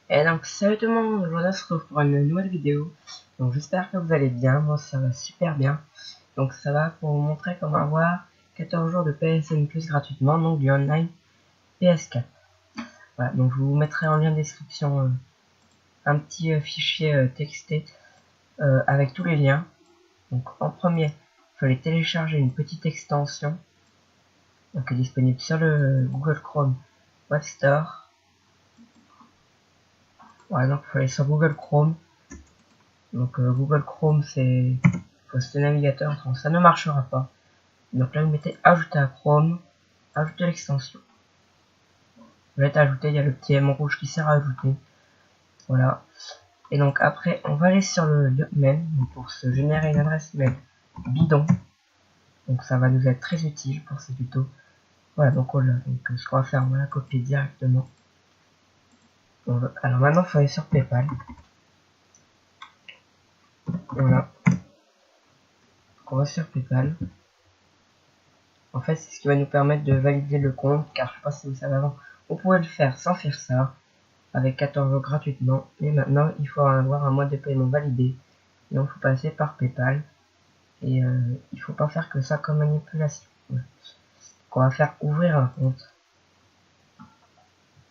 Et donc salut tout le monde, aujourd'hui on se retrouve pour une nouvelle vidéo. Donc j'espère que vous allez bien, moi ça va super bien. Donc ça va pour vous montrer comment avoir 14 jours de PSN Plus gratuitement, donc du online PS4. Voilà, donc je vous mettrai en lien de description un petit fichier texté avec tous les liens. Donc en premier, il fallait télécharger une petite extension donc est disponible sur le Google Chrome Web Store. Voilà, donc il faut aller sur Google Chrome. Donc Google Chrome c'est le navigateur, donc ça ne marchera pas. Donc là vous mettez ajouter à Chrome, ajouter l'extension. Vous êtes ajouté, il y a le petit M rouge qui sert à ajouter. Voilà. Et donc après on va aller sur le mail pour se générer une adresse mail bidon. Donc ça va nous être très utile pour ces tutos. Voilà, donc ce qu'on va faire, on va la copier directement. Alors maintenant il faut aller sur PayPal. Voilà. Donc on va sur PayPal. En fait, c'est ce qui va nous permettre de valider le compte, car je sais pas si vous savez avant, on pouvait le faire sans faire ça, avec 14 jours gratuitement, mais maintenant il faut avoir un mode de paiement validé, donc il faut passer par PayPal, et il faut pas faire que ça comme manipulation. Ouais. Donc on va faire ouvrir un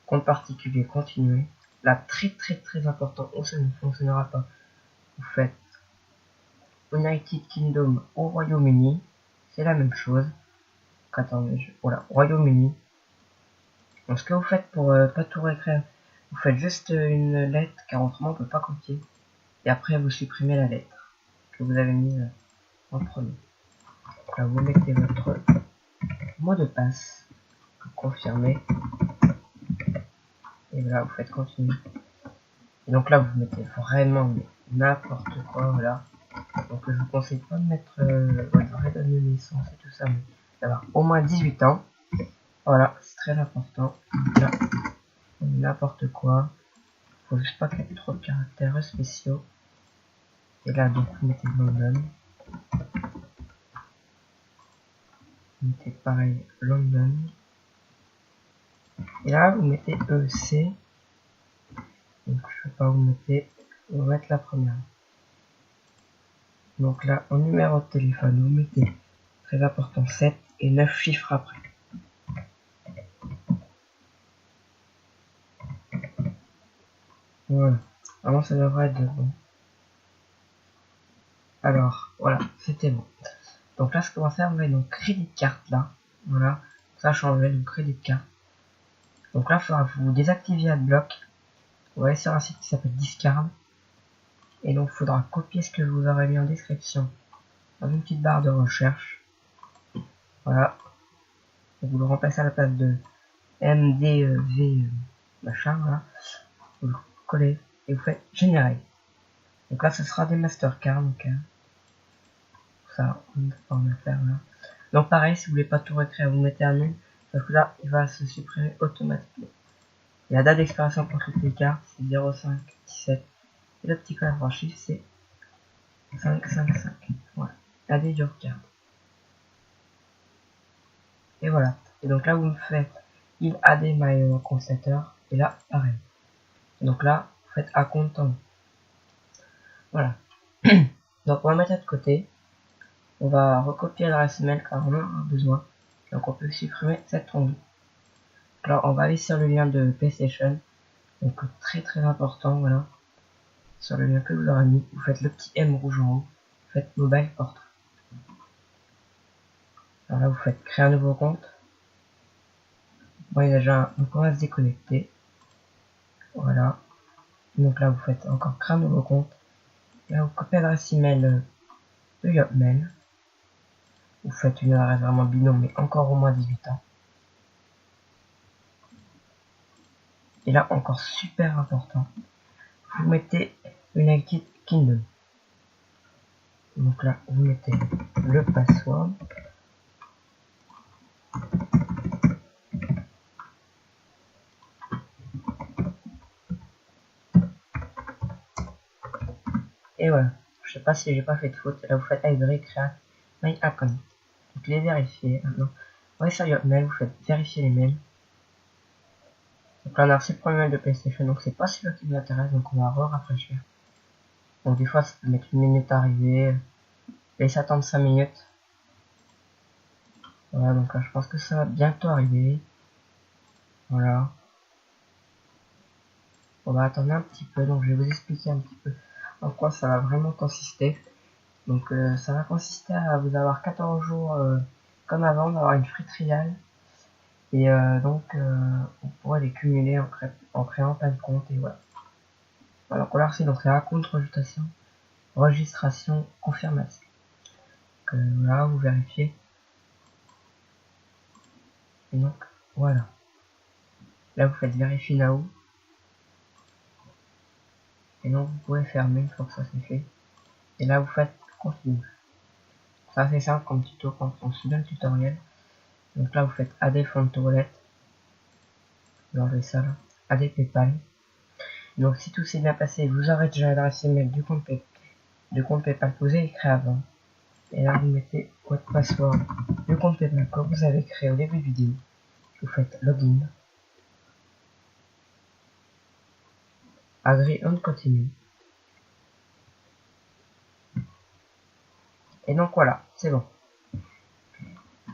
compte particulier, continuer. Là, très important, ça ne fonctionnera pas. Vous faites United Kingdom au Royaume-Uni, c'est la même chose. Attendez, voilà, Royaume-Uni. Donc ce que vous faites pour pas tout réécrire, vous faites juste une lettre, car autrement on peut pas copier. Et après vous supprimez la lettre que vous avez mise en premier. Donc là vous mettez votre mot de passe, vous confirmez, et là vous faites continuer. Et donc là vous mettez vraiment n'importe quoi, voilà. Donc je vous conseille pas de mettre votre vraie date de naissance et tout ça, mais d'avoir au moins 18 ans. Voilà, c'est très important. Là, n'importe quoi. Faut juste pas qu'il y ait trop de caractères spéciaux. Et là, donc, vous mettez London. Vous mettez pareil London. Et là, vous mettez EC. Donc, je sais pas, vous mettez la première. Donc là, en numéro de téléphone, vous mettez, très important, 7 et 9 chiffres après. Voilà. Vraiment, ça devrait être bon. Alors, voilà, c'était bon. Donc là, ce qu'on va faire, on va donc crédit carte là. Voilà. Ça a changé, donc crédit carte. Donc là, il faudra que vous désactiviez AdBlock. Vous allez sur un site qui s'appelle Discard. Et donc, il faudra copier ce que je vous aurais mis en description dans une petite barre de recherche. Voilà. Et vous le remplacez à la place de MDV machin. Voilà. Vous le collez et vous faites générer. Donc là, ce sera des Mastercard. Donc, ça, on va faire là. Donc, pareil, si vous voulez pas tout réécrire, vous mettez un nom. Parce que là, il va se supprimer automatiquement. Et la date d'expiration pour toutes les cartes, c'est 05-17. Et le petit code à 3 chiffres, c'est 555. Voilà. La date du carte. Et voilà. Et donc là, vous me faites il add my constater. Et là, pareil. Et donc là, vous faites à compte. Voilà. Donc on va mettre ça de côté. On va recopier l'adresse email car on en a besoin. Donc on peut supprimer cette onglet. Alors on va aller sur le lien de PlayStation. Donc très important, voilà. Sur le lien que vous aurez mis, vous faites le petit M rouge en haut. Vous faites mobile portrait. Alors là vous faites créer un nouveau compte. Bon, il y a déjà donc on va se déconnecter. Voilà. Donc là vous faites encore créer un nouveau compte. Là vous copiez l'adresse email de Yotmail. Vous faites une adresse vraiment binôme mais encore au moins 18 ans. Et là encore super important. Vous mettez United Kingdom. Donc là vous mettez le password. Et voilà. Je sais pas si j'ai pas fait de faute. Là vous faites I create my account. Donc les vérifier. Maintenant, ouais, sur Yotmail, vous faites vérifier les mails. Donc là on a reçu le premier mail de PlayStation, donc c'est pas celui-là qui nous intéresse, donc on va rafraîchir. Donc des fois ça peut mettre 1 minute à arriver, laisse attendre 5 minutes. Voilà, donc là je pense que ça va bientôt arriver. Voilà. On va attendre un petit peu, donc je vais vous expliquer un petit peu en quoi ça va vraiment consister. Donc ça va consister à vous avoir 14 jours comme avant, d'avoir une free trial. Et donc on pourrait les cumuler en créant plein de comptes et voilà. Alors on l'a reçu, donc c'est un compte registration, confirmation. Donc voilà, vous vérifiez. Et donc voilà. Là vous faites vérifier now. Et donc vous pouvez fermer une fois que ça c'est fait. Et là vous faites continue. Ça c'est simple comme tuto quand on suit le tutoriel. Donc là vous faites AD Font Wallet. Vous enlevez ça là. AD PayPal. Donc si tout s'est bien passé, vous aurez déjà l'adresse email du compte PayPal que vous avez créé avant. Et là vous mettez votre password du compte PayPal que vous avez créé au début de vidéo. Vous faites login. Agree on continue. Et donc voilà, c'est bon.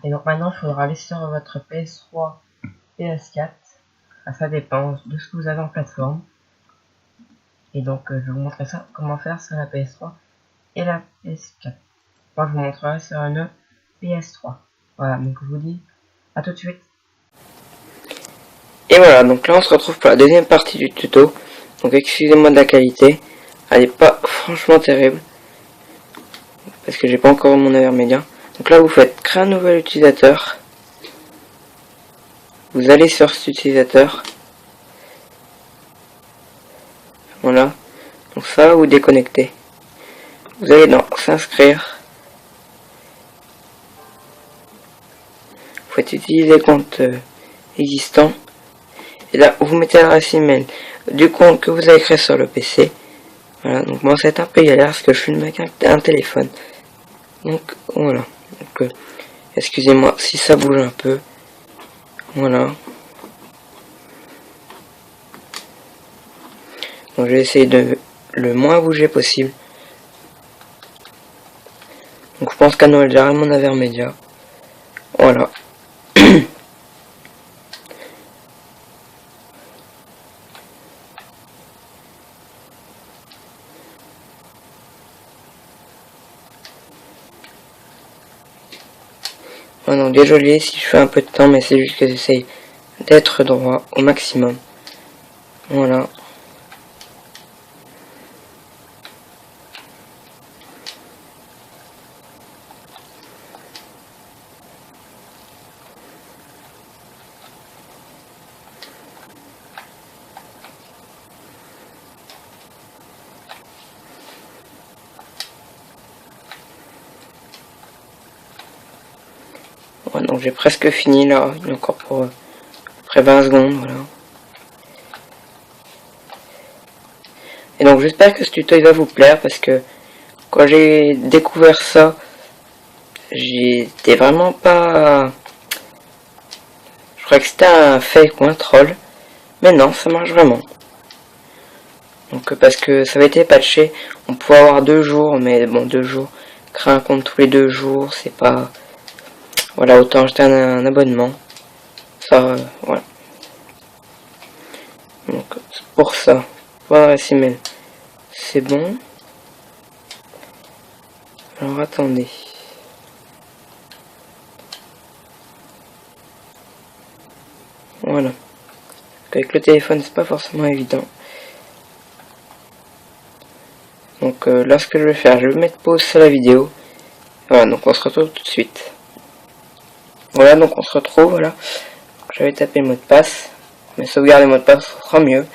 Et donc maintenant il faudra aller sur votre PS3, PS4. Ça dépend de ce que vous avez en plateforme. Et donc je vais vous montrer ça, comment faire sur la PS3 et la PS4. Moi je vous montrerai sur une PS3. Voilà, donc je vous dis à tout de suite. Et voilà, donc là on se retrouve pour la deuxième partie du tuto. Donc excusez-moi de la qualité, elle n'est pas franchement terrible. Parce que j'ai pas encore mon Avermedia. Donc là vous faites créer un nouvel utilisateur. Vous allez sur cet utilisateur. Voilà. Donc ça vous déconnectez. Vous allez dans s'inscrire. Vous faites utiliser le compte existant. Et là vous mettez l'adresse email du compte que vous avez créé sur le PC. Voilà, donc moi c'est un peu galère parce que je filme avec un téléphone. Donc voilà. Donc excusez-moi si ça bouge un peu. Voilà. Donc je vais essayer de le moins bouger possible. Donc je pense qu'à Noël j'arrête mon Avermedia. Voilà. Oh non, désolé si je fais un peu de temps, mais c'est juste que j'essaye d'être droit au maximum. Voilà. Ouais, donc j'ai presque fini là, il y a encore pour près 20 secondes, voilà. Et donc j'espère que ce tuto il va vous plaire parce que quand j'ai découvert ça, j'étais vraiment pas... Je croyais que c'était un fake ou un troll, mais non, ça marche vraiment. Donc parce que ça avait été patché, on pouvait avoir 2 jours, mais bon 2 jours, créer un compte tous les 2 jours, c'est pas... Voilà, autant acheter un abonnement. Ça, voilà. Donc, pour ça, pour l'adresse email, c'est bon. Alors, attendez. Voilà. Avec le téléphone, c'est pas forcément évident. Donc, là, ce que je vais faire, je vais mettre pause sur la vidéo. Voilà, donc on se retrouve tout de suite. Voilà, donc on se retrouve, voilà. Je vais taper le mot de passe. Mais sauvegarder le mot de passe sera mieux.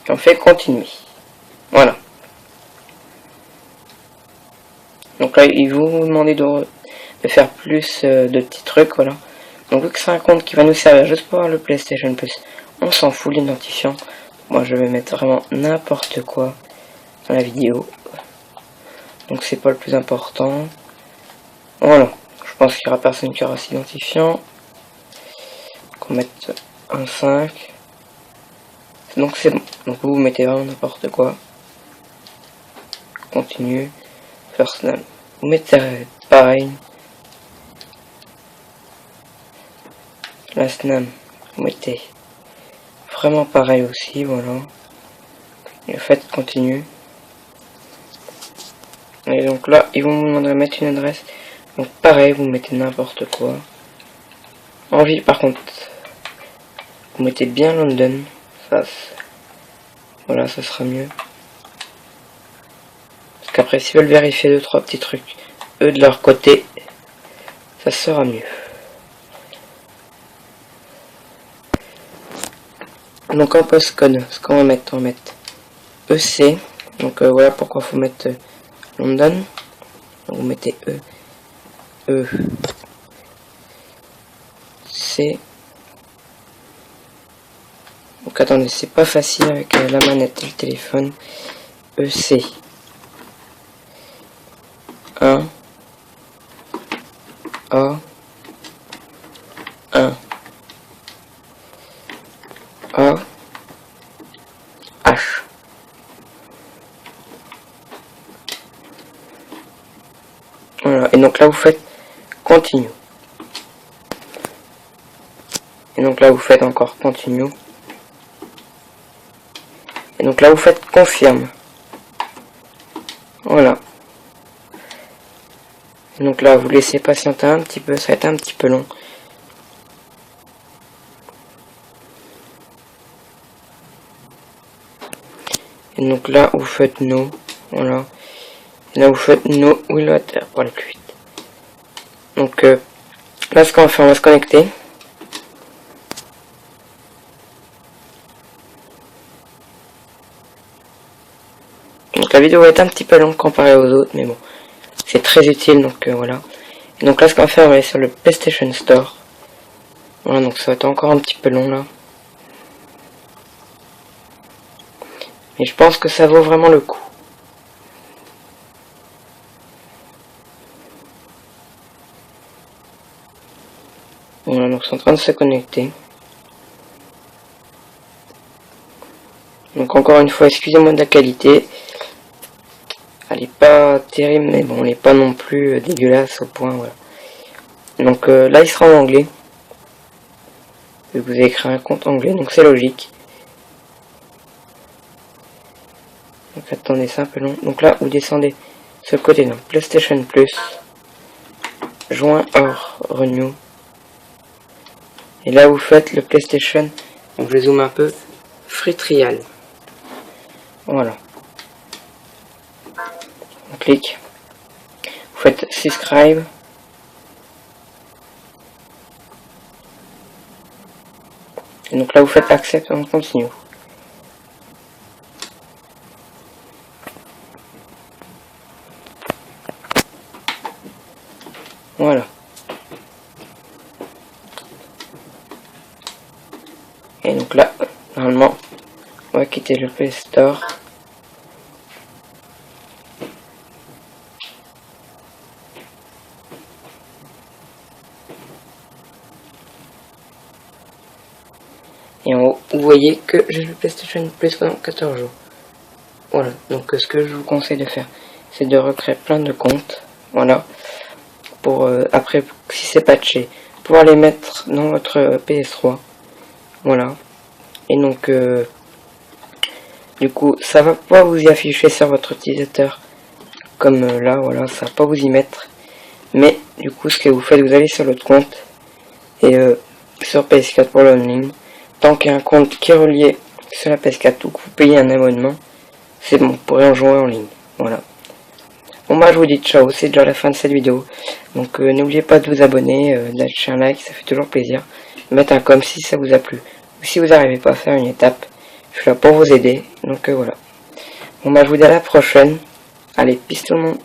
Et on fait continuer. Voilà. Donc là, il vous demandez de faire plus de petits trucs, voilà. Donc vu que c'est un compte qui va nous servir juste pour avoir le PlayStation Plus, on s'en fout l'identifiant. Moi, je vais mettre vraiment n'importe quoi dans la vidéo. Donc c'est pas le plus important. Voilà. Je pense qu'il y aura personne qui aura cet identifiant. Donc on va mettre un 5. Donc c'est bon. Donc vous mettez vraiment n'importe quoi. Continue. First name. Vous mettez pareil. Last name. Vous mettez vraiment pareil aussi, voilà. Et faites continue. Et donc là, ils vont vous demander de mettre une adresse. Donc pareil, vous mettez n'importe quoi. En ville, par contre, vous mettez bien London. Ça, voilà, ça sera mieux. Parce qu'après, s'ils veulent vérifier 2-3 petits trucs, eux de leur côté, ça sera mieux. Donc en postcode, ce qu'on va mettre, EC. Donc voilà pourquoi faut mettre London. Donc, vous mettez C. Donc attendez, c'est pas facile avec la manette et le téléphone. EC 1 A 1 A H. Voilà, et donc là vous faites continue. Et donc là vous faites encore continue. Et donc là vous faites confirme. Voilà. Et donc là vous laissez patienter un petit peu, ça va être un petit peu long. Et donc là vous faites no. Voilà. Et là vous faites no will water pour aller plus vite. Donc là ce qu'on va faire, on va se connecter. Donc la vidéo va être un petit peu longue comparée aux autres, mais bon, c'est très utile, donc voilà. Et donc là ce qu'on va faire, on va aller sur le PlayStation Store. Voilà, donc ça va être encore un petit peu long là. Mais je pense que ça vaut vraiment le coup. Voilà, donc c'est en train de se connecter. Donc encore une fois, excusez-moi de la qualité. Elle est pas terrible, mais bon, elle est pas non plus dégueulasse au point, voilà. Donc là, il sera en anglais. Vous avez créé un compte anglais, donc c'est logique. Donc attendez, c'est un peu long. Donc là, vous descendez ce côté, donc PlayStation Plus, joint or renew. Et là, vous faites le PlayStation. Donc je zoome un peu. Free trial. Voilà. On clique. Vous faites subscribe. Et donc là, vous faites accept, on continue. Voilà. Et donc là, normalement, on va quitter le Play Store. Et en haut, vous voyez que j'ai le PlayStation Plus pendant 14 jours. Voilà, donc ce que je vous conseille de faire, c'est de recréer plein de comptes. Voilà. Pour après, si c'est patché, pouvoir les mettre dans votre PS3. Voilà. Et donc, du coup, ça va pas vous y afficher sur votre utilisateur. Comme là, voilà, ça va pas vous y mettre. Mais, du coup, ce que vous faites, vous allez sur l'autre compte. Et sur PS4 pour l'online. Tant qu'il y a un compte qui est relié sur la PS4 ou que vous payez un abonnement, c'est bon, vous pourrez en jouer en ligne. Voilà. Bon bah je vous dis ciao, c'est déjà la fin de cette vidéo. Donc n'oubliez pas de vous abonner, de lâcher un like, ça fait toujours plaisir. Mettre un com si ça vous a plu. Ou si vous n'arrivez pas à faire une étape, je suis là pour vous aider. Donc voilà. Bon bah je vous dis à la prochaine. Allez, peace tout le monde.